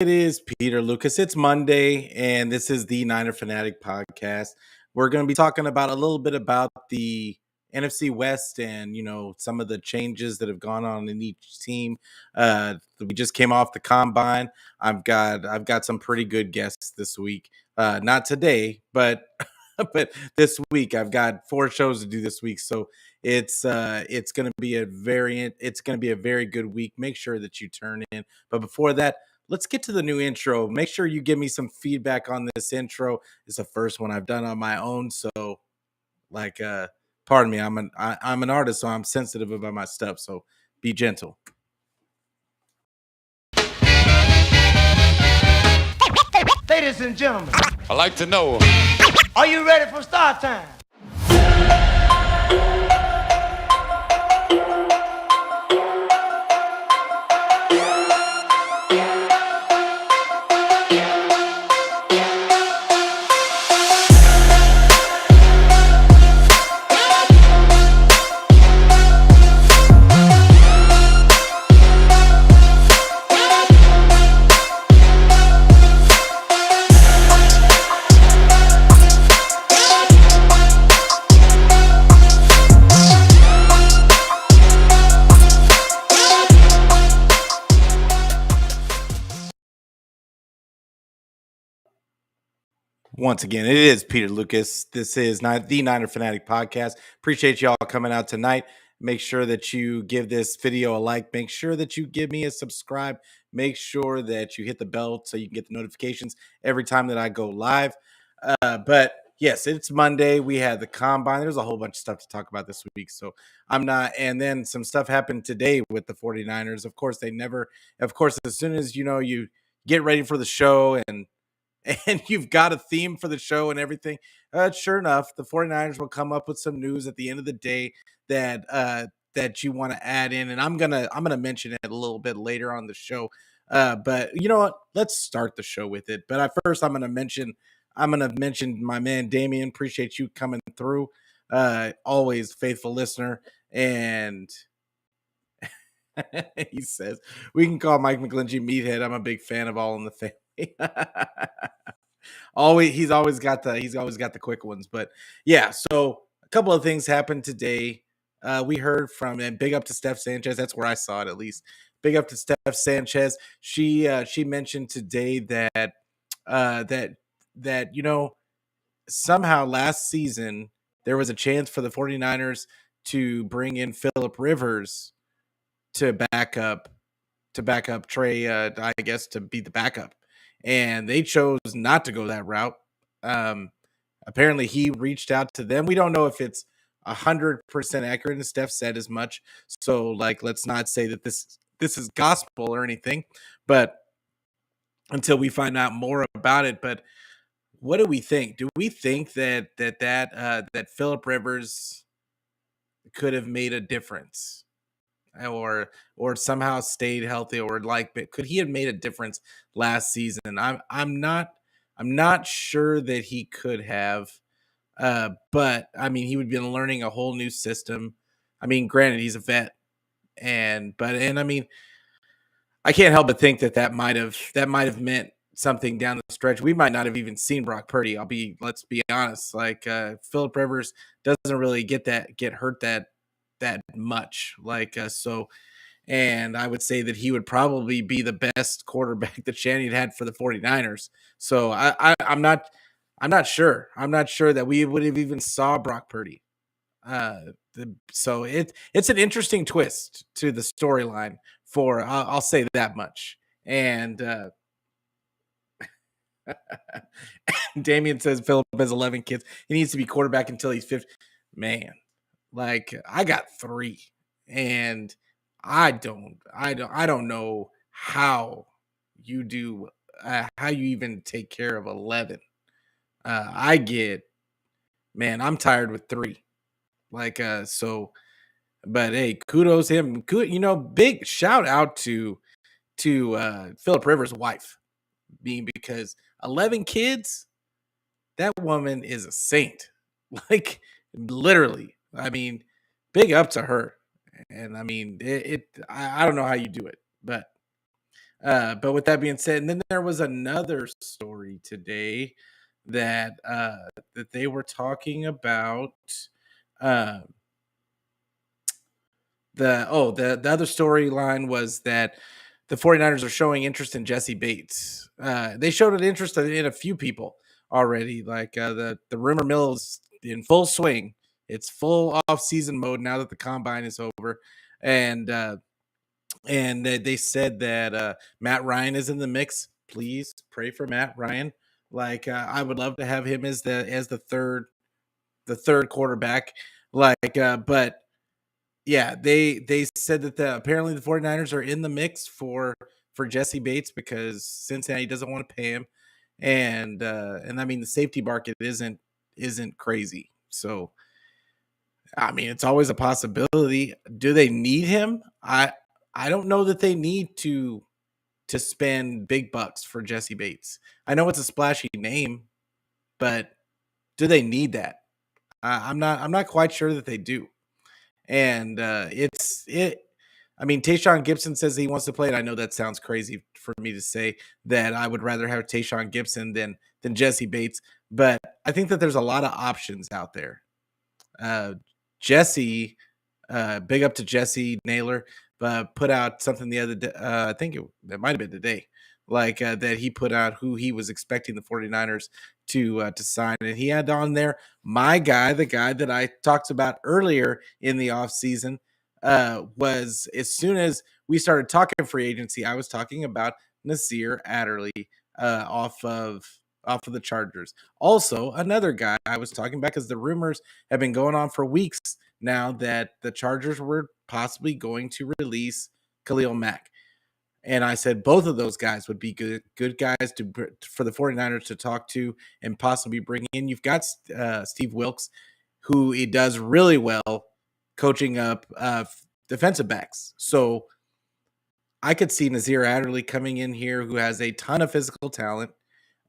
It is Peter Lucas. It's Monday, and this is the Niner Fanatic podcast. We're going to be talking about a little bit about the NFC West and some of the changes that have gone on in each team. We just came off the combine. I've got some pretty good guests this week. Not today, but but this week I've got 4 shows to do this week, so it's going to be a very good week. Make sure that you turn in. But before that, let's get to the new intro. Make sure you give me some feedback on this intro. It's the first one I've done on my own, so like pardon me, I'm an artist, so I'm sensitive about my stuff, so be gentle. Ladies and gentlemen, I like to know. are you ready for start time? Once again, it is Peter Lucas. This is the Niner Fanatic podcast. Appreciate y'all coming out tonight. Make sure that you give this video a like. Make sure that you give me a subscribe. Make sure that you hit the bell so you can get the notifications every time that I go live. But yes, it's Monday. We had the combine. There's a whole bunch of stuff to talk about this week. So I'm not. And then some stuff happened today with the 49ers. Of course, as soon as you get ready for the show and you've got a theme for the show and everything, sure enough, the 49ers will come up with some news at the end of the day that you want to add in, and I'm gonna mention it a little bit later on the show. But you know what? Let's start the show with it. But first, I'm gonna mention my man Damien. Appreciate you coming through. Always faithful listener, and he says we can call Mike McGlinchey Meathead. I'm a big fan of All in the Family. He's always got the quick ones. But yeah, so a couple of things happened today. We heard from, and big up to Steph Sanchez. That's where I saw it, at least. Big up to Steph Sanchez. She mentioned today that somehow last season there was a chance for the 49ers to bring in Phillip Rivers to back up Trey, I guess, to be the backup. And they chose not to go that route. Apparently, he reached out to them. We don't know if it's 100% accurate, and Steph said as much. So, let's not say that this is gospel or anything, but until we find out more about it. But what do we think? Do we think that Phillip Rivers could have made a difference? Or somehow stayed healthy, or could he have made a difference last season? I'm not sure that he could have, but I mean, he would be learning a whole new system. I mean, granted, he's a vet, and I mean, I can't help but think that might have meant something down the stretch. We might not have even seen Brock Purdy. Let's be honest. Phillip Rivers doesn't really get hurt that much. So, and I would say that he would probably be the best quarterback that Shannon had for the 49ers. So I'm not sure. I'm not sure that we would have even saw Brock Purdy. So it's an interesting twist to the storyline for, I'll say that much. And Damien says Phillip has 11 kids. He needs to be quarterback until he's 50. Man, I got 3, and I don't know how you do, how you even take care of 11. I'm tired with 3. So, but hey, kudos him. Good, big shout out to Phillip Rivers' wife, because 11 kids, that woman is a saint. Literally. I mean, big up to her. And I mean, I don't know how you do it, but But with that being said, and then there was another story today that they were talking about. Uh, the other storyline was that the 49ers are showing interest in Jesse Bates. They showed an interest in a few people already. Like the rumor mill is in full swing. It's full off season mode now that the combine is over, and they said that Matt Ryan is in the mix. Please pray for Matt Ryan. Like I would love to have him as the third quarterback. But yeah, they said that apparently the 49ers are in the mix for Jesse Bates because Cincinnati doesn't want to pay him, and I mean the safety market isn't crazy. So I mean it's always a possibility. Do they need him? I don't know that they need to spend big bucks for Jesse Bates. I know it's a splashy name, but do they need that? I'm not quite sure that they do. And it's it. I mean, Tayshaun Gibson says he wants to play, and I know that sounds crazy for me to say that I would rather have Tayshaun Gibson than Jesse Bates, but I think that there's a lot of options out there. Uh, Jesse, big up to Jesse Naylor, put out something the other day. I think it might have been today, like that he put out who he was expecting the 49ers to sign. And he had on there my guy, the guy that I talked about earlier in the offseason, was as soon as we started talking free agency, I was talking about Nasir Adderley off of the Chargers. Also, another guy I was talking about because the rumors have been going on for weeks now that the Chargers were possibly going to release Khalil Mack. And I said both of those guys would be good guys for the 49ers to talk to and possibly bring in. You've got Steve Wilkes, who he does really well coaching up defensive backs. So I could see Nasir Adderley coming in here, who has a ton of physical talent,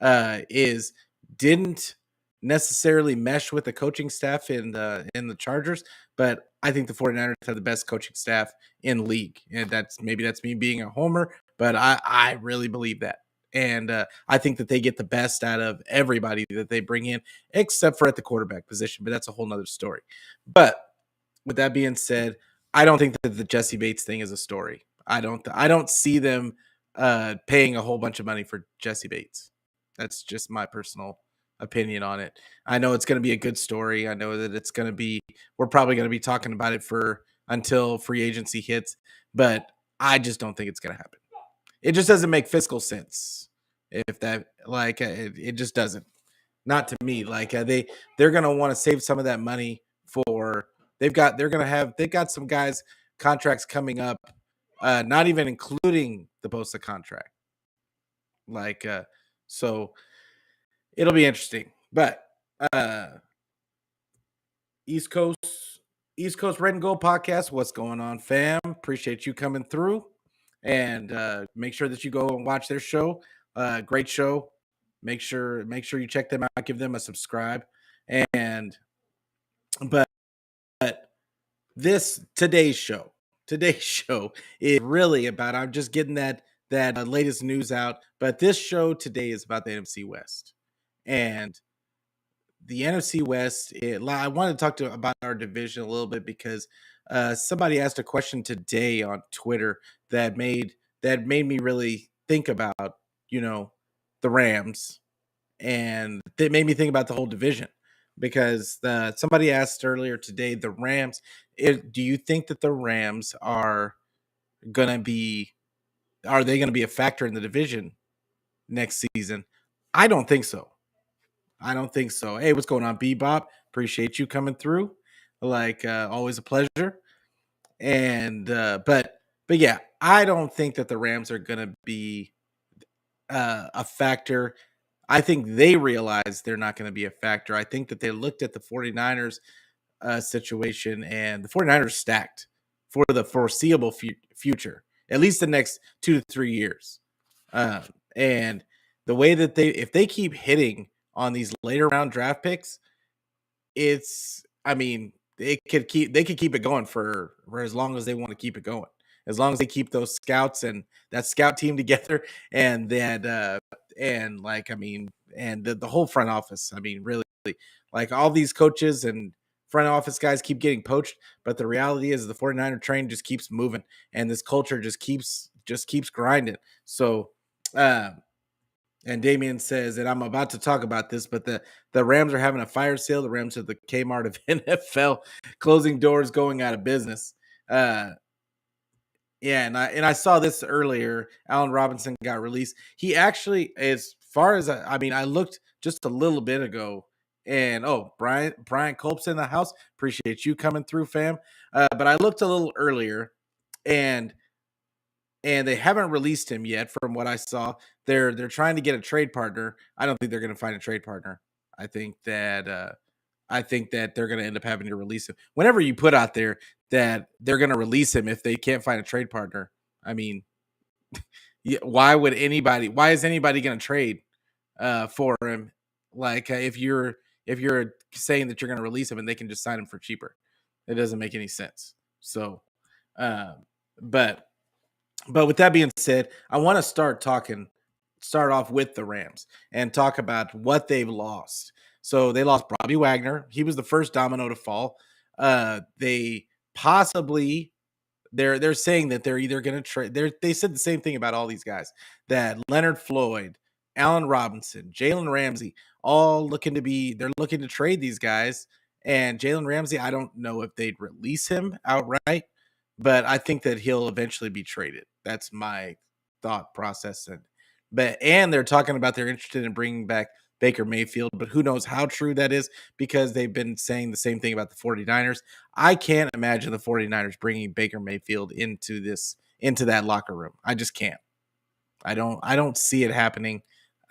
is didn't necessarily mesh with the coaching staff in the Chargers, but I think the 49ers have the best coaching staff in league. And that's me being a homer, but I really believe that. And I think that they get the best out of everybody that they bring in, except for at the quarterback position. But that's a whole nother story. But with that being said, I don't think that the Jesse Bates thing is a story. I don't see them paying a whole bunch of money for Jesse Bates. That's just my personal opinion on it. I know it's going to be a good story. I know that we're probably going to be talking about it for until free agency hits, but I just don't think it's going to happen. It just doesn't make fiscal sense. If that it just doesn't. Not to me. Like they're going to want to save some of that money for they've got some guys contracts coming up, not even including the Bosa contract. Like so it'll be interesting. But East Coast Red and Gold podcast. What's going on, fam? Appreciate you coming through, and make sure that you go and watch their show. Great show. Make sure you check them out. Give them a subscribe. And but today's show is really about. I'm just getting that latest news out. But this show today is about the NFC West. And the NFC West, I wanted to talk about our division a little bit because somebody asked a question today on Twitter that made me really think about, the Rams, and it made me think about the whole division because somebody asked earlier today, the Rams, do you think that the Rams are they going to be a factor in the division next season? I don't think so. Hey, what's going on, Bebop? Appreciate you coming through. Like always a pleasure. And but yeah, I don't think that the Rams are going to be a factor. I think they realize they're not going to be a factor. I think that they looked at the 49ers situation, and the 49ers stacked for the foreseeable future, at least the next 2 to 3 years. And the way that if they keep hitting on these later round draft picks, they could keep it going for as long as they want to keep it going. as long as they keep those scouts and that scout team together, and that and like I mean, and the whole front office. I mean, really, like all these coaches and front office guys keep getting poached, but the reality is the 49er train just keeps moving, and this culture just keeps grinding. So. Uh, and Damien says, and I'm about to talk about this, but the Rams are having a fire sale. The Rams are the Kmart of NFL, closing doors, going out of business. Uh, yeah, and I saw this earlier. Allen Robinson got released. He actually, as far as I mean, I looked just a little bit ago, and Brian Culp's in the house. Appreciate you coming through, fam. But I looked a little earlier, and they haven't released him yet. From what I saw, they're trying to get a trade partner. I don't think they're going to find a trade partner. I think that they're going to end up having to release him. Whenever you put out there that they're going to release him if they can't find a trade partner, I mean, why would anybody? Why is anybody going to trade for him? Like if you're saying that you're going to release him and they can just sign him for cheaper, it doesn't make any sense. So, uh, but but with that being said, I want to start off with the Rams and talk about what they've lost. So they lost Bobby Wagner. He was the first domino to fall. They possibly they're saying that they're either going to trade. They said the same thing about all these guys, that Leonard Floyd, Allen Robinson, Jalen Ramsey, all they're looking to trade these guys. And Jalen Ramsey, I don't know if they'd release him outright, but I think that he'll eventually be traded. That's my thought process. And they're talking about they're interested in bringing back Baker Mayfield, but who knows how true that is, because they've been saying the same thing about the 49ers. I can't imagine the 49ers bringing Baker Mayfield into that locker room. I just can't. I don't see it happening.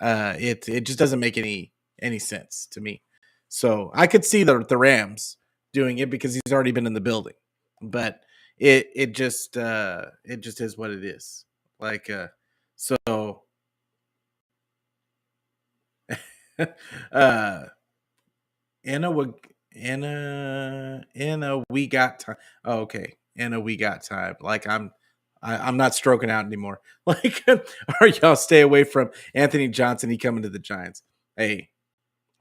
It just doesn't make any sense to me. So I could see the Rams doing it because he's already been in the building, but it just is what it is. Like so uh Anna would Anna we got time. Oh, okay. Anna, we got time. Like I'm not stroking out anymore. Like or y'all stay away from Anthony Johnson. He coming to the Giants. Hey,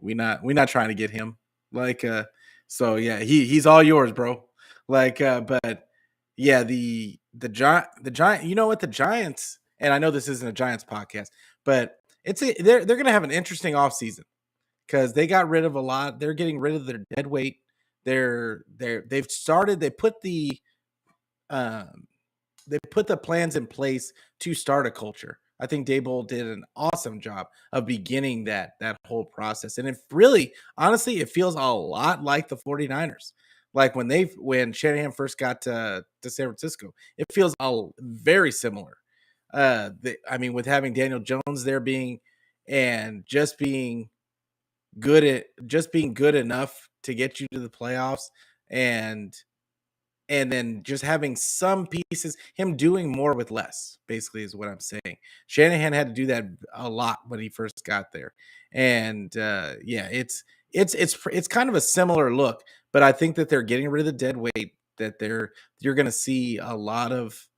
we not trying to get him. Like so yeah, he's all yours, bro. Like but yeah, the giant, you know what, the Giants, and I know this isn't a Giants podcast, but they're going to have an interesting offseason because they got rid of a lot. They're getting rid of their dead weight. They um put the plans in place to start a culture. I think Dayball did an awesome job of beginning that whole process. And it really, honestly, it feels a lot like the 49ers. Like when Shanahan first got to San Francisco, it feels very similar. I mean, with having Daniel Jones there being and just being good enough to get you to the playoffs, and then just having some pieces, him doing more with less, basically, is what I'm saying. Shanahan had to do that a lot when he first got there, and yeah, it's kind of a similar look, but I think that they're getting rid of the dead weight. That you're going to see a lot of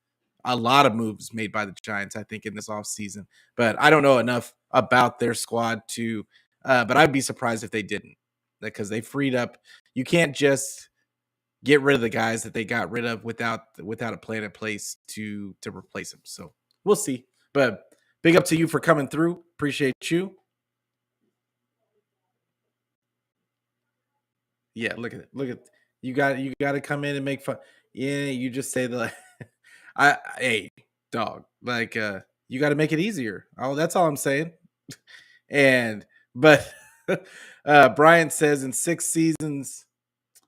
moves made by the Giants, I think, in this offseason. But I don't know enough about their squad but I'd be surprised if they didn't, because they freed up. You can't just get rid of the guys that they got rid of without a plan in place to replace them. So we'll see. But big up to you for coming through. Appreciate you. Yeah, look at you got to come in and make fun. Yeah, you just say the hey, dog, like you got to make it easier. Oh, that's all I'm saying. And but Brian says in 6 seasons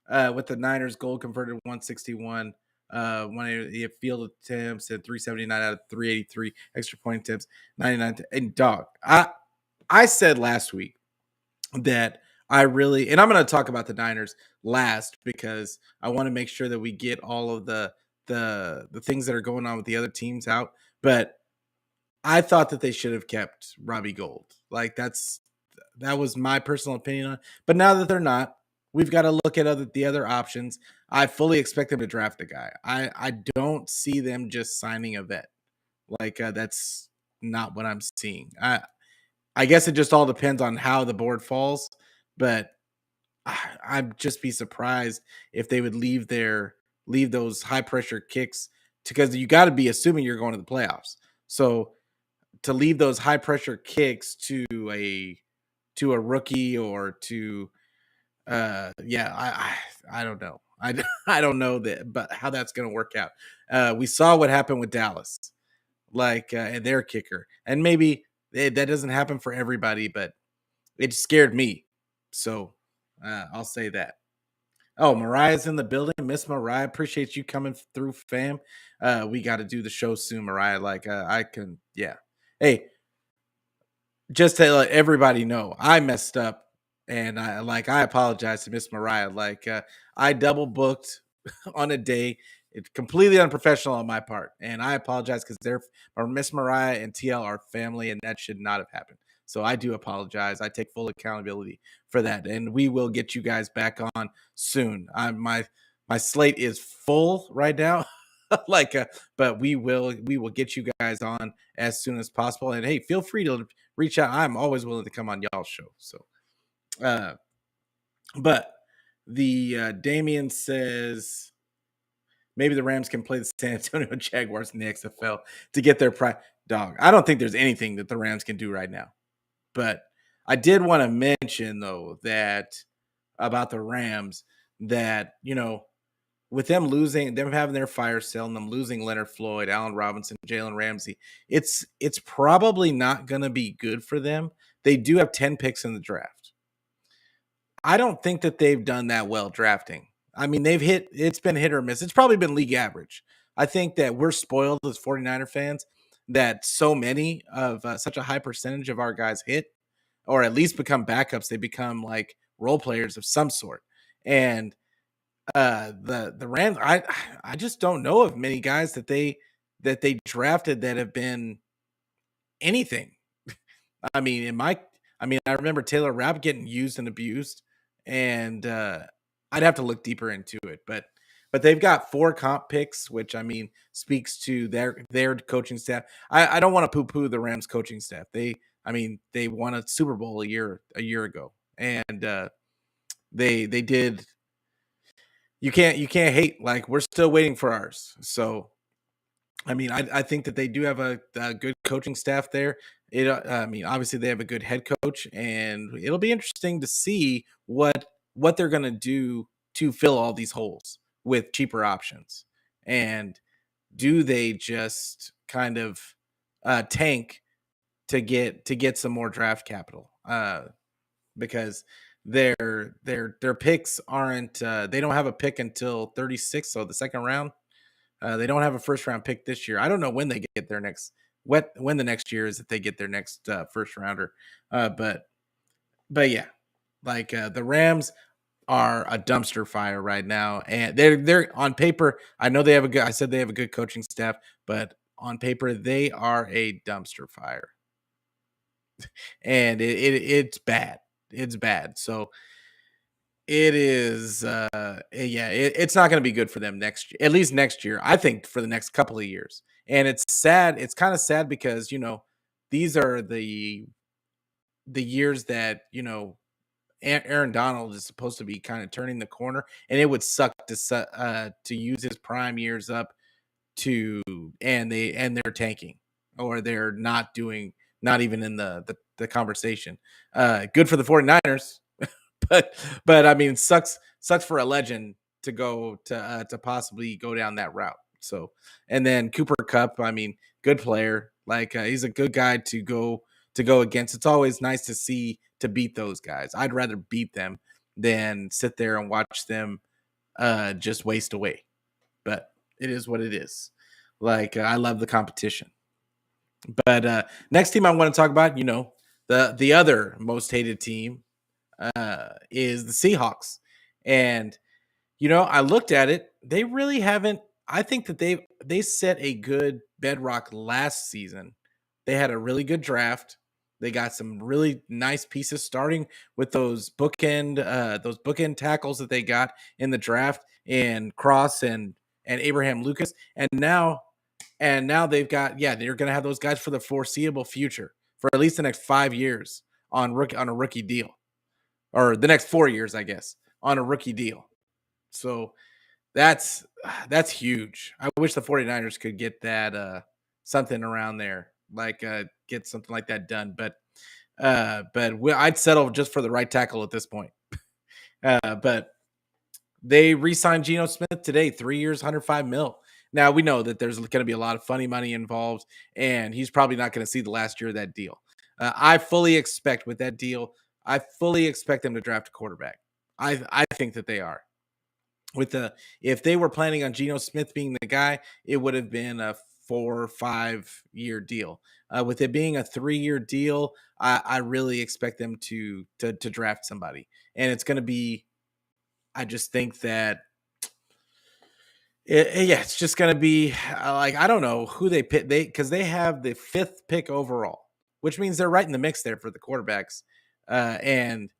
with the Niners, goal converted 161, when he had field attempts at 379 out of 383, extra point attempts 99. And dog, I said last week that I really, and I'm going to talk about the Niners last because I want to make sure that we get all of the things that are going on with the other teams out. But I thought that they should have kept Robbie Gold. Like that was my personal opinion on it. But now that they're not, we've got to look at the other options. I fully expect them to draft a guy. I don't see them just signing a vet. Like that's not what I'm seeing. I guess it just all depends on how the board falls, but I'd just be surprised if they would leave those high pressure kicks because you got to be assuming you're going to the playoffs. So to leave those high pressure kicks to a rookie or to yeah, I don't know. I don't know that, but how that's going to work out. We saw what happened with Dallas, like and their kicker, and maybe that doesn't happen for everybody, but it scared me. So I'll say that. Oh, Mariah's in the building. Miss Mariah, appreciate you coming through, fam. We got to do the show soon, Mariah. Like I can, yeah. Hey, just to let everybody know, I messed up, and I apologize to Miss Mariah. Like I double booked on a day. It's completely unprofessional on my part, and I apologize because they're Miss Mariah and TL are family, and that should not have happened. So I do apologize. I take full accountability for that, and we will get you guys back on soon. My slate is full right now, like, but we will get you guys on as soon as possible. And hey, feel free to reach out. I'm always willing to come on y'all's show. So, uh, but the Damien says maybe the Rams can play the San Antonio Jaguars in the XFL to get their pride. Dog, I don't think there's anything that the Rams can do right now. But I did want to mention though that about the Rams that with them losing, them having their fire sale, and them losing Leonard Floyd, Allen Robinson, Jalen Ramsey, it's probably not going to be good for them. They do have 10 picks in the draft. I don't think that they've done that well drafting. I mean, it's been hit or miss. It's probably been league average. I think that we're spoiled as 49er fans that so many of such a high percentage of our guys hit or at least become backups. They become like role players of some sort. And the Rams, I just don't know of many guys that they drafted that have been anything. I mean, I remember Taylor Rapp getting used and abused, and I'd have to look deeper into it. But they've got 4 comp picks, which I mean speaks to their coaching staff. I don't want to poo poo the Rams coaching staff. They won a Super Bowl a year ago, and they did. You can't hate. Like we're still waiting for ours. So I mean, I think that they do have a good coaching staff there. I mean, obviously they have a good head coach, and it'll be interesting to see what they're going to do to fill all these holes with cheaper options. And do they just kind of tank to get some more draft capital? Because their picks aren't they don't have a pick until 36, so the second round. They don't have a first round pick this year. I don't know when they get their next when the next year is that they get their next first rounder. But yeah, like the Rams are a dumpster fire right now, and they're on paper. I know they have a good. I said they have a good coaching staff, but on paper they are a dumpster fire, and it's bad. It's bad. So it is, yeah, it's not going to be good for them next year, at least next year. I think for the next couple of years. And it's sad. It's kind of sad because these are the years that Aaron Donald is supposed to be kind of turning the corner, and it would suck to use his prime years up and they're tanking or they're not even in the conversation. Good for the 49ers. but I mean, sucks for a legend to go to possibly go down that route. So, and then Cooper Kupp, I mean, good player. Like he's a good guy to go against. It's always nice to beat those guys. I'd rather beat them than sit there and watch them just waste away. But it is what it is. Like I love the competition. But next team I want to talk about, the other most hated team is the Seahawks. And I looked at it. They really haven't. I think that they set a good bedrock last season. They had a really good draft. They got some really nice pieces, starting with those bookend tackles that they got in the draft, and Cross and Abraham Lucas, and now they've got, they're going to have those guys for the foreseeable future, for at least the next 5 years on a rookie deal, or the next 4 years, I guess, on a rookie deal. So that's huge. I wish the 49ers could get that something around there, like get something like that done. But I'd settle just for the right tackle at this point. But they re-signed Geno Smith today, 3 years, 105 mil. Now we know that there's going to be a lot of funny money involved, and he's probably not going to see the last year of that deal. I fully expect with that deal, I fully expect them to draft a quarterback. I think that they are. If they were planning on Geno Smith being the guy, it would have been a 4 or 5 year deal. With it being a 3 year deal, I really expect them to draft somebody, and it's going to be. I just think that it's just going to be like, I don't know who they pick, because they have the 5th pick overall, which means they're right in the mix there for the quarterbacks, and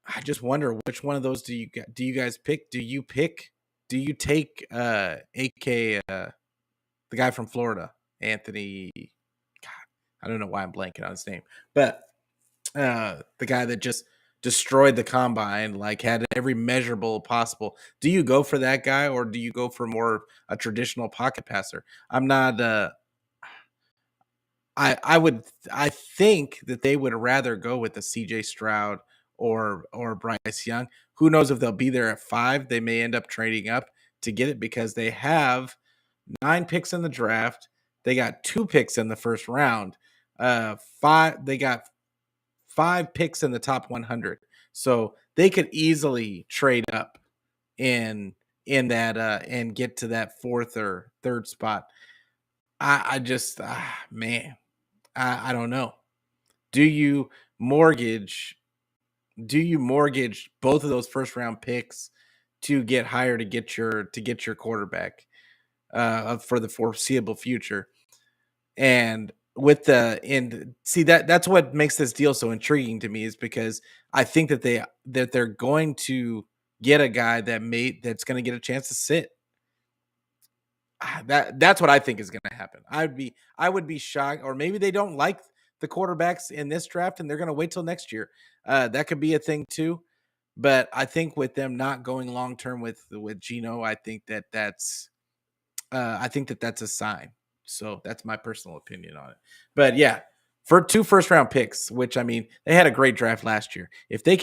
I just wonder which one of those do you guys pick? Do you take AK the guy from Florida, Anthony? God, I don't know why I'm blanking on his name, but the guy that just destroyed the combine, like had every measurable possible. Do you go for that guy, or do you go for more a traditional pocket passer? I'm not. I think that they would rather go with the CJ Stroud or Bryce Young. Who knows if they'll be there at 5? They may end up trading up to get it, because they have 9 picks in the draft. They got 2 picks in the first round. They got 5 picks in the top 100. So they could easily trade up in that and get to that 4th or 3rd spot. I just man, I don't know. Do you mortgage both of those first round picks to get higher, to get your quarterback for the foreseeable future? And see, that's what makes this deal so intriguing to me, is because I think that they're going to get a guy that's going to get a chance to sit. That's what I think is going to happen. I would be shocked, or maybe they don't like the quarterbacks in this draft and they're going to wait till next year. That could be a thing too. But I think with them not going long term with Geno, I think that's a sign. So that's my personal opinion on it. But yeah, for 2 first round picks, which, I mean, they had a great draft last year. If they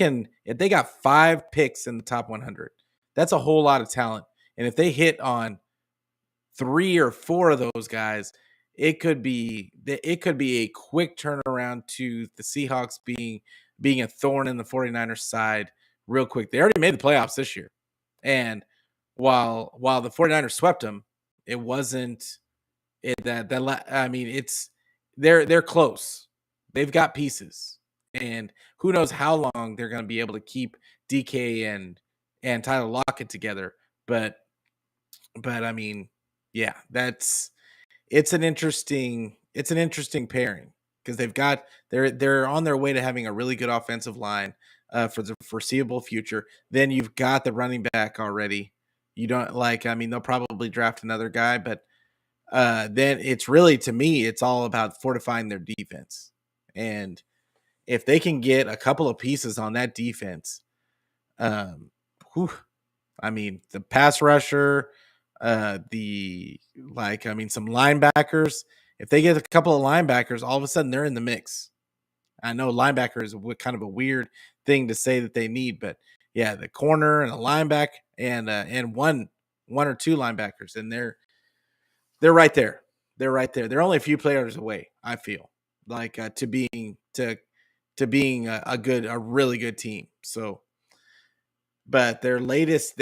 got 5 picks in the top 100, that's a whole lot of talent. And if they hit on 3 or 4 of those guys, it could be a quick turnaround to the Seahawks being a thorn in the 49ers side real quick. They already made the playoffs this year. And while the 49ers swept them, it wasn't I mean, they're close. They've got pieces. And who knows how long they're going to be able to keep DK and Tyler Lockett together. But I mean, yeah, it's an interesting pairing, because they're on their way to having a really good offensive line for the foreseeable future. Then you've got the running back already. You don't they'll probably draft another guy, but then it's really, to me, it's all about fortifying their defense. And if they can get a couple of pieces on that defense, the pass rusher, some linebackers. If they get a couple of linebackers, all of a sudden they're in the mix. I know linebacker is kind of a weird thing to say that they need, but yeah, the corner and the linebacker and one or 2 linebackers, and they're right there. They're right there. They're only a few players away, I feel like, to being a really good team. So, but their last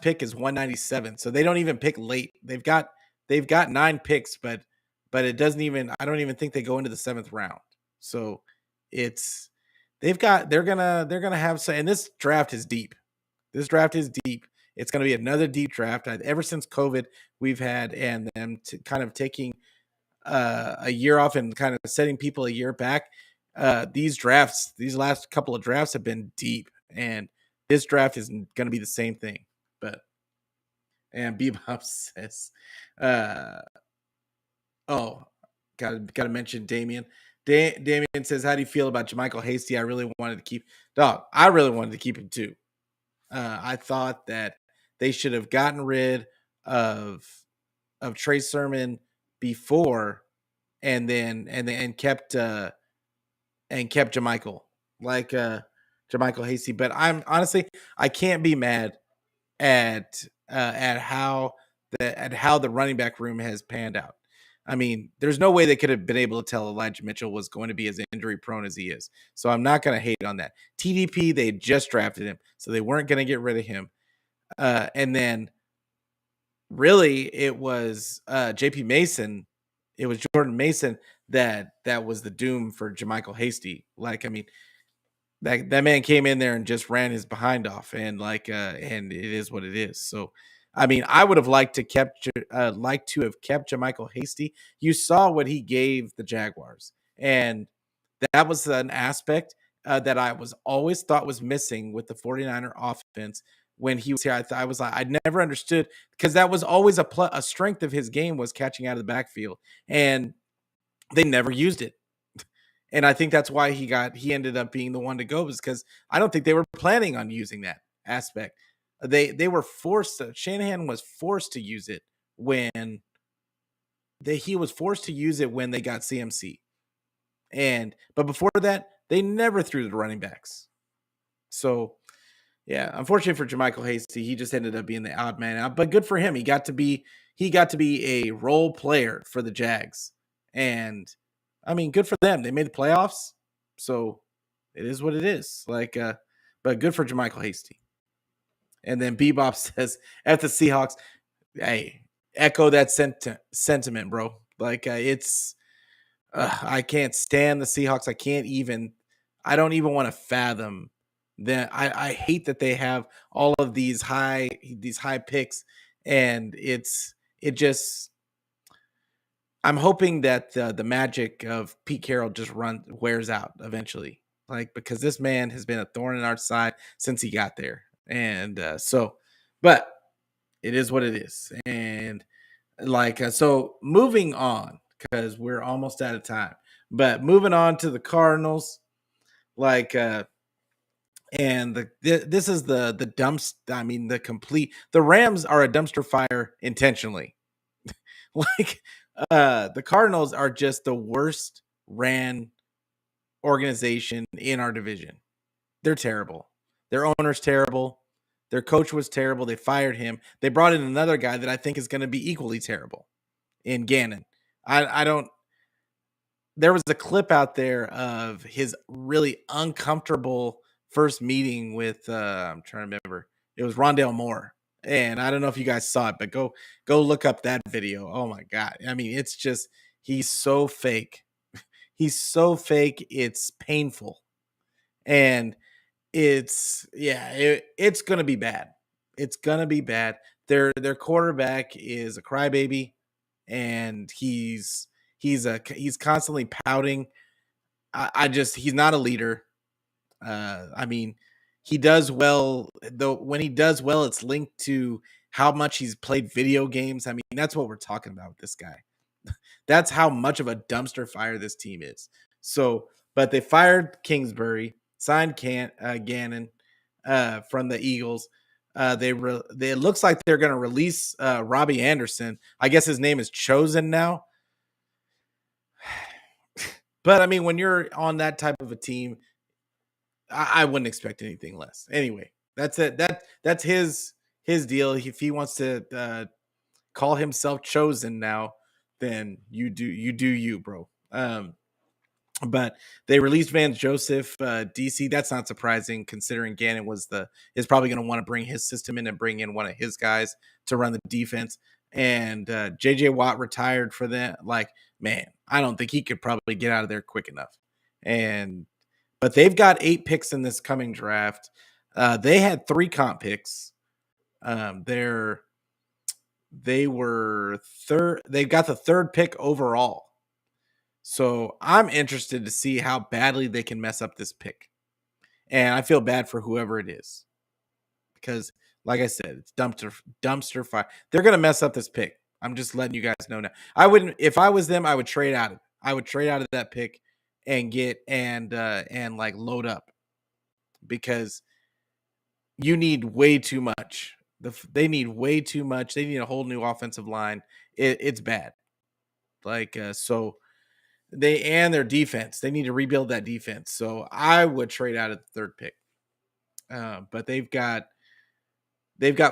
pick is 197. So they don't even pick late. They've got 9 picks, but it doesn't even, I don't even think they go into the 7th round. So they're gonna have some, and this draft is deep. It's going to be another deep draft. Ever since COVID, we've had, and them kind of taking a year off and kind of setting people a year back. These last couple of drafts have been deep, and this draft is going to be the same thing. But and Bebop says, uh, "Oh, got to mention Damien." Damien says, "How do you feel about JaMychal Hasty? I really wanted to keep dog. I really wanted to keep him too. I thought that they should have gotten rid of Trey Sermon before, and kept JaMychal, like JaMychal Hasty. But I'm honestly, I can't be mad at how the running back room has panned out. I mean, there's no way they could have been able to tell Elijah Mitchell was going to be as injury prone as he is. So I'm not going to hate on that. TDP, they just drafted him, so they weren't going to get rid of him. And then really it was JP Mason. It was Jordan Mason that was the doom for JaMychal Hasty. Like, I mean, that man came in there and just ran his behind off, and and it is what it is. So I mean, I would have liked to have kept JaMychal Hasty. You saw what he gave the Jaguars, and that was an aspect that I was always thought was missing with the 49er offense when he was here. I was like, I never understood, because that was always a strength of his game, was catching out of the backfield, and they never used it. And I think that's why he ended up being the one to go, was because I don't think they were planning on using that aspect. They were forced Shanahan was forced to use it when he was forced to use it when they got CMC. But before that, they never threw the running backs. So yeah, unfortunately for JaMychal Hasty, he just ended up being the odd man out. But good for him. He got to be a role player for the Jags. And I mean, good for them. They made the playoffs. So it is what it is. But good for JaMychal Hasty. And then Bebop says, at the Seahawks, hey, echo that sentiment, bro. I can't stand the Seahawks. I don't even want to fathom that. I hate that they have all of these high picks, and I'm hoping that the magic of Pete Carroll just wears out eventually, because this man has been a thorn in our side since he got there. And but it is what it is. And so moving on, because we're almost out of time, but moving on to the Cardinals, and this is the Rams are a dumpster fire intentionally. The Cardinals are just the worst ran organization in our division. They're terrible. Their owner's terrible. Their coach was terrible. They fired him. They brought in another guy that I think is going to be equally terrible in Gannon. I don't. There was a clip out there of his really uncomfortable first meeting with I'm trying to remember. It was Rondale Moore. And I don't know if you guys saw it, but go look up that video. Oh my God. I mean, it's just, he's so fake. He's so fake. It's painful. And it's going to be bad. It's going to be bad. Their quarterback is a crybaby, and he's constantly pouting. He's not a leader. I mean, he does well, though. When he does well, it's linked to how much he's played video games. I mean, that's what we're talking about with this guy. That's how much of a dumpster fire this team is. So, but they fired Kingsbury, signed Gannon from the Eagles. It looks like they're going to release Robbie Anderson. I guess his name is Chosen now. But I mean, when you're on that type of a team, I wouldn't expect anything less. Anyway, that's it. That's his deal. If he wants to call himself Chosen now, then you do you, bro. But they released Vance Joseph, DC. That's not surprising, considering Gannon is probably going to want to bring his system in and bring in one of his guys to run the defense. And JJ Watt retired for that. Man, I don't think he could probably get out of there quick enough. But they've got 8 picks in this coming draft. They had 3 comp picks. They were third. They got the 3rd pick overall. So I'm interested to see how badly they can mess up this pick. And I feel bad for whoever it is because, like I said, it's dumpster fire. They're gonna mess up this pick. I'm just letting you guys know now. I wouldn't if I was them. I would trade out of. I would trade out of that pick and get and like load up because you need way too much. They need way too much. They need a whole new offensive line. It's bad. Like so they and their defense. They need to rebuild that defense. So I would trade out of the third pick. But they've got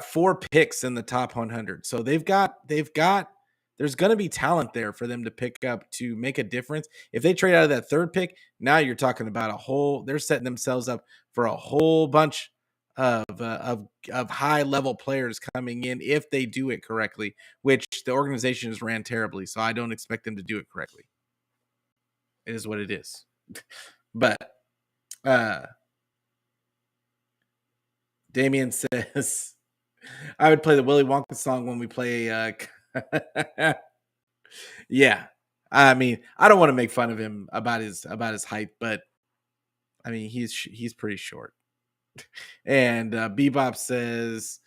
4 picks in the top 100. So they've got there's going to be talent there for them to pick up to make a difference. If they trade out of that third pick, now you're talking about they're setting themselves up for a whole bunch of high level players coming in if they do it correctly, which the organization has ran terribly. So I don't expect them to do it correctly. It is what it is. But Damien says I would play the Willy Wonka song when we play. Yeah, I mean, I don't want to make fun of him about his height, but I mean, he's pretty short. And Bebop says,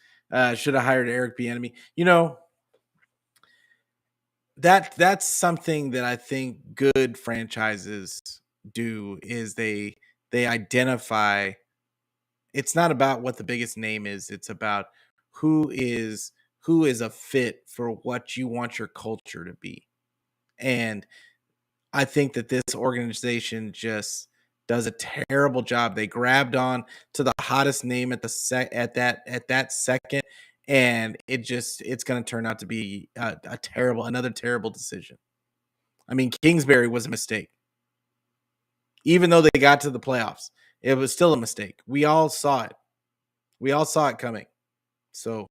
should have hired Eric Bieniemy. You know, that's something that I think good franchises do is they identify. It's not about what the biggest name is. It's about who is who is a fit for what you want your culture to be. And I think that this organization just does a terrible job. They grabbed on to the hottest name at the at that second, and it's going to turn out to be another terrible decision. I mean, Kingsbury was a mistake, even though they got to the playoffs. It was still a mistake. We all saw it. We all saw it coming. So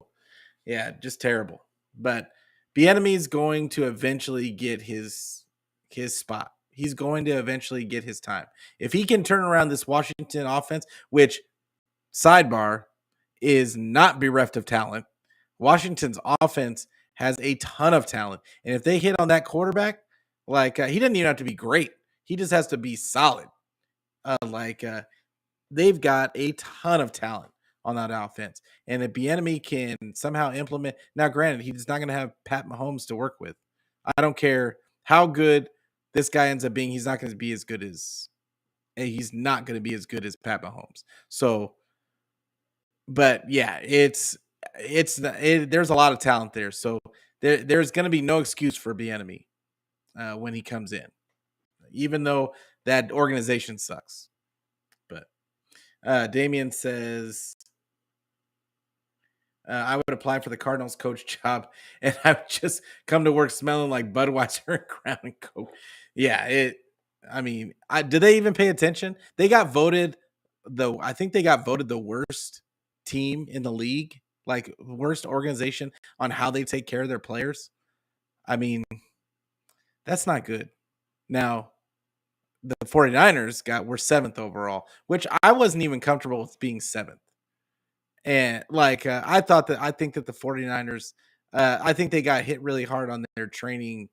yeah, just terrible. But Bieniemy is going to eventually get his spot. He's going to eventually get his time. If he can turn around this Washington offense, which sidebar is not bereft of talent, Washington's offense has a ton of talent, and if they hit on that quarterback, like he doesn't even have to be great. He just has to be solid. They've got a ton of talent on that offense. And if Bieniemy can somehow implement now, granted, he's not going to have Pat Mahomes to work with. I don't care how good this guy ends up being, he's not going to be as good as Pat Mahomes. So, but yeah, there's a lot of talent there. So there's going to be no excuse for Bieniemy when he comes in, even though that organization sucks. Damien says, I would apply for the Cardinals coach job and I would just come to work smelling like Budweiser and Crown and Coke. Yeah, did they even pay attention? They got voted I think they got voted the worst team in the league, like worst organization on how they take care of their players. I mean, that's not good. Now, the 49ers were 7th overall, which I wasn't even comfortable with being 7th. And I think that the 49ers, I think they got hit really hard on their training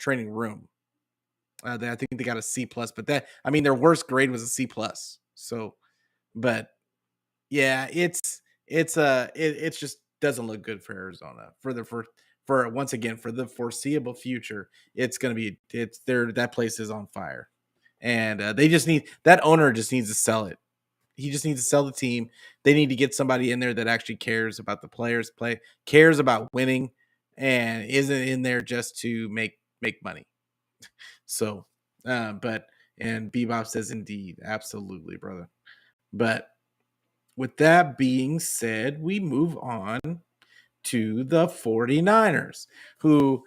room. I think they got a C plus, but their worst grade was a C plus. So, but yeah, it just doesn't look good for Arizona for once again for the foreseeable future. That place is on fire. And that owner just needs to sell it. He just needs to sell the team. They need to get somebody in there that actually cares about the players, cares about winning, and isn't in there just to make money. So, and Bebop says, indeed, absolutely, brother. But with that being said, we move on to the 49ers, who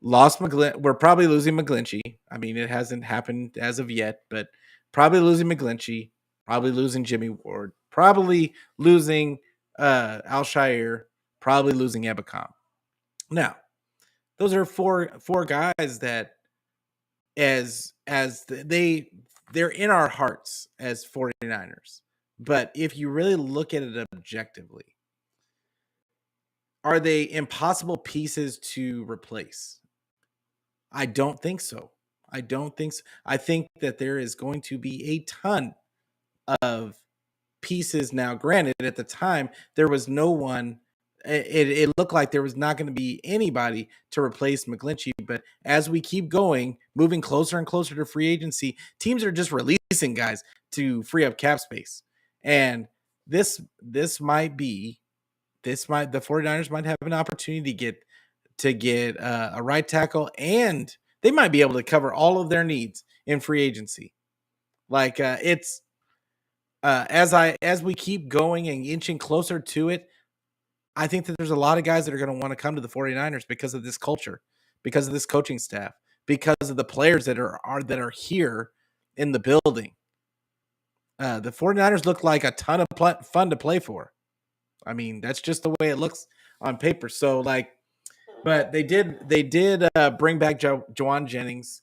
lost we're probably losing McGlinchey. I mean, it hasn't happened as of yet, but probably losing McGlinchey, probably losing Jimmy Ward, probably losing Alshire, probably losing Ebicom. Now, those are four guys that they're in our hearts as 49ers. But if you really look at it objectively, are they impossible pieces to replace? I don't think so. I don't think so. I think that there is going to be a ton of pieces now. Granted, at the time, there was no one. It looked like there was not going to be anybody to replace McGlinchey. But as we keep going, moving closer and closer to free agency, teams are just releasing guys to free up cap space. And this might be the 49ers might have an opportunity to get a right tackle, and they might be able to cover all of their needs in free agency. Like it's as we keep going and inching closer to it, I think that there's a lot of guys that are going to want to come to the 49ers because of this culture, because of this coaching staff, because of the players that are here in the building. The 49ers look like a ton of fun to play for. I mean, that's just the way it looks on paper. So like, but they did bring back Juwan Jennings.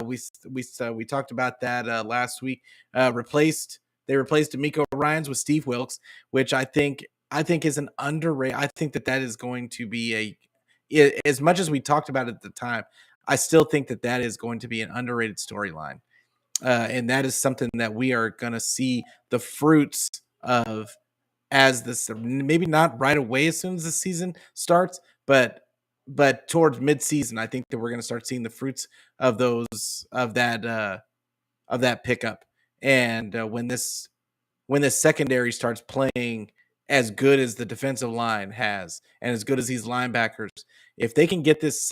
We talked about that last week. They replaced D'Amico Ryans with Steve Wilkes, which I think is an underrated. I think that is going to be as much as we talked about it at the time. I still think that is going to be an underrated storyline, and that is something that we are going to see the fruits of as this, maybe not right away as soon as the season starts, but towards midseason, I think that we're going to start seeing the fruits of that pickup. And when this secondary starts playing as good as the defensive line has, and as good as these linebackers, if they can get this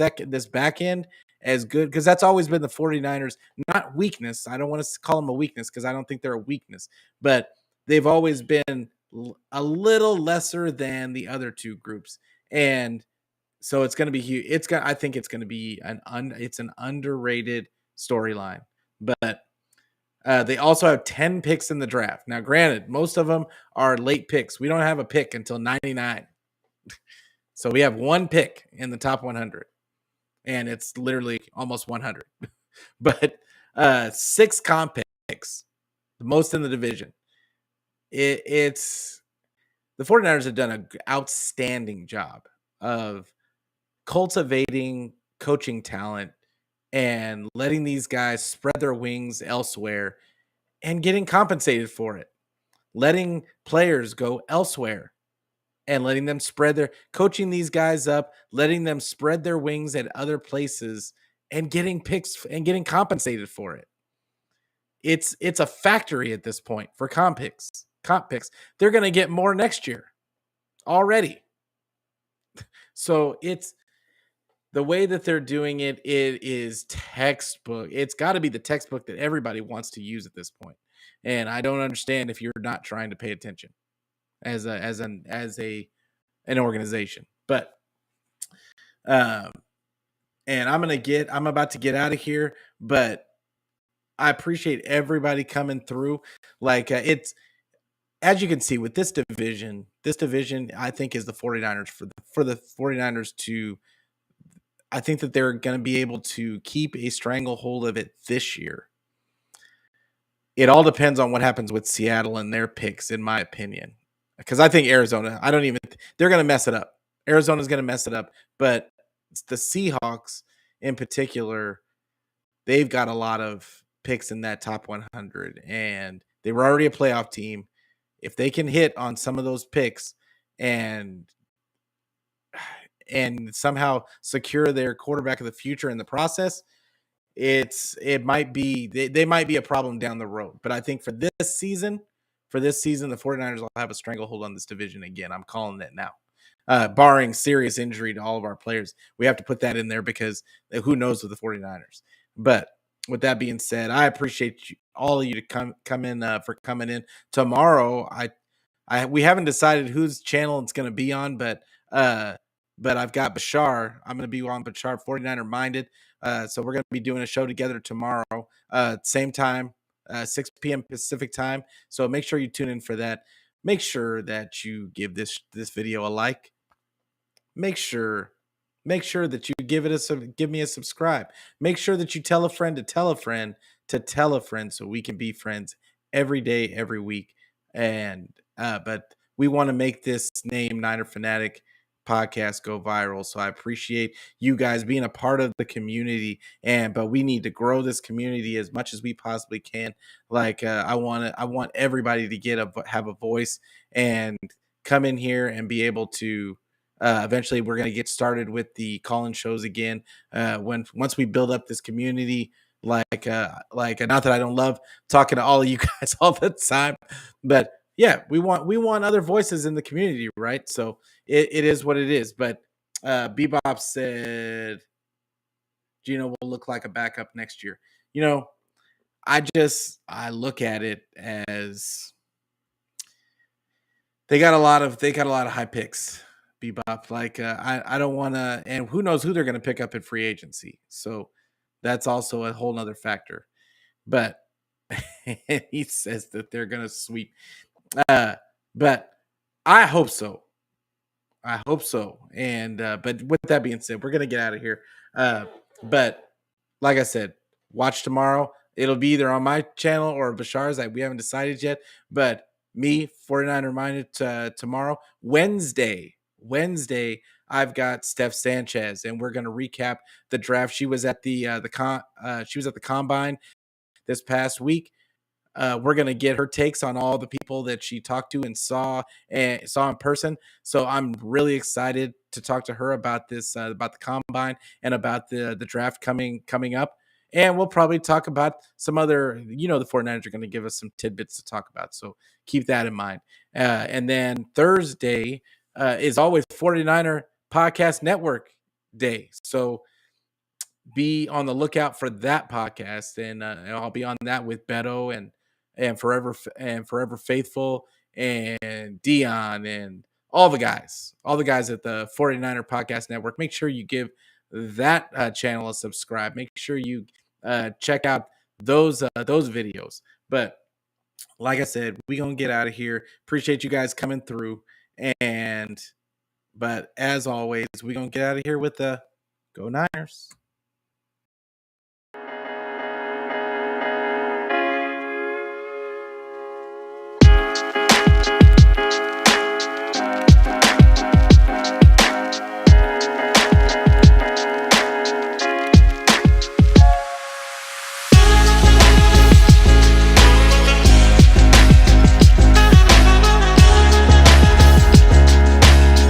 back end as good, because that's always been the 49ers, not weakness. I don't want to call them a weakness because I don't think they're a weakness, but they've always been a little lesser than the other two groups. And so it's going to be huge. I think it's going to be an underrated storyline, but they also have 10 picks in the draft. Now, granted, most of them are late picks. We don't have a pick until 99. So we have one pick in the top 100, and it's literally almost 100. But 6 comp picks, the most in the division. It's the 49ers have done an outstanding job of cultivating coaching talent and letting these guys spread their wings elsewhere and getting compensated for it. Letting players go elsewhere and letting them coaching these guys up, letting them spread their wings at other places and getting picks and getting compensated for it. It's a factory at this point for comp picks. They're going to get more next year already. So it's the way that they're doing it. It is textbook. It's got to be the textbook that everybody wants to use at this point. And I don't understand if you're not trying to pay attention as an organization. But and I'm about to get out of here, but I appreciate everybody coming through. Like it's, as you can see with this division I think is the 49ers for the 49ers to, I think that they're going to be able to keep a stranglehold of it this year. It all depends on what happens with Seattle and their picks, in my opinion. Because I think Arizona, they're going to mess it up. Arizona's going to mess it up. But the Seahawks in particular, they've got a lot of picks in that top 100. And they were already a playoff team. If they can hit on some of those picks and somehow secure their quarterback of the future in the process, it might be they might be a problem down the road. But I think for this season, the 49ers will have a stranglehold on this division again. I'm calling it now. Barring serious injury to all of our players. We have to put that in there because who knows with the 49ers. But with that being said, I appreciate all of you to come in for coming in tomorrow. We haven't decided whose channel it's going to be on, but I've got Bashar. I'm going to be on Bashar 49er Minded. So we're going to be doing a show together tomorrow, same time, 6 p.m. Pacific time. So make sure you tune in for that. Make sure that you give this video a like. Make sure that you give me a subscribe. Make sure that you tell a friend to tell a friend to tell a friend so we can be friends every day, every week. And but we want to make this name Niner Fanatic podcast go viral. So I appreciate you guys being a part of the community, but we need to grow this community as much as we possibly can. Like I want everybody to have a voice and come in here and be able to. Eventually, we're going to get started with the call-in shows again. Once we build up this community, like not that I don't love talking to all of you guys all the time, but yeah, we want other voices in the community, right? So it is what it is. But Bebop said Gino will look like a backup next year. I look at it as they got a lot of high picks. Bebop, like I don't want to, and who knows who they're going to pick up in free agency. So that's also a whole nother factor. But he says that they're going to sweep. But I hope so. I hope so. And but with that being said, we're gonna get out of here. But like I said, watch tomorrow. It'll be either on my channel or Bashar's. We haven't decided yet. But me, 49 reminded tomorrow, Wednesday, I've got Steph Sanchez, and we're gonna recap the draft. She was at the combine this past week. We're gonna get her takes on all the people that she talked to and saw in person. So I'm really excited to talk to her about this, about the combine and about the draft coming up. And we'll probably talk about some other, the 49ers are going to give us some tidbits to talk about. So keep that in mind. And then Thursday is always 49er Podcast Network Day. So be on the lookout for that podcast, and I'll be on that with Beto and Forever Faithful and Dion and all the guys at the 49er Podcast Network. Make sure you give that channel a subscribe. Make sure you check out those videos. But like I said, we gonna get out of here. Appreciate you guys coming through, but as always, we gonna get out of here with the Go Niners.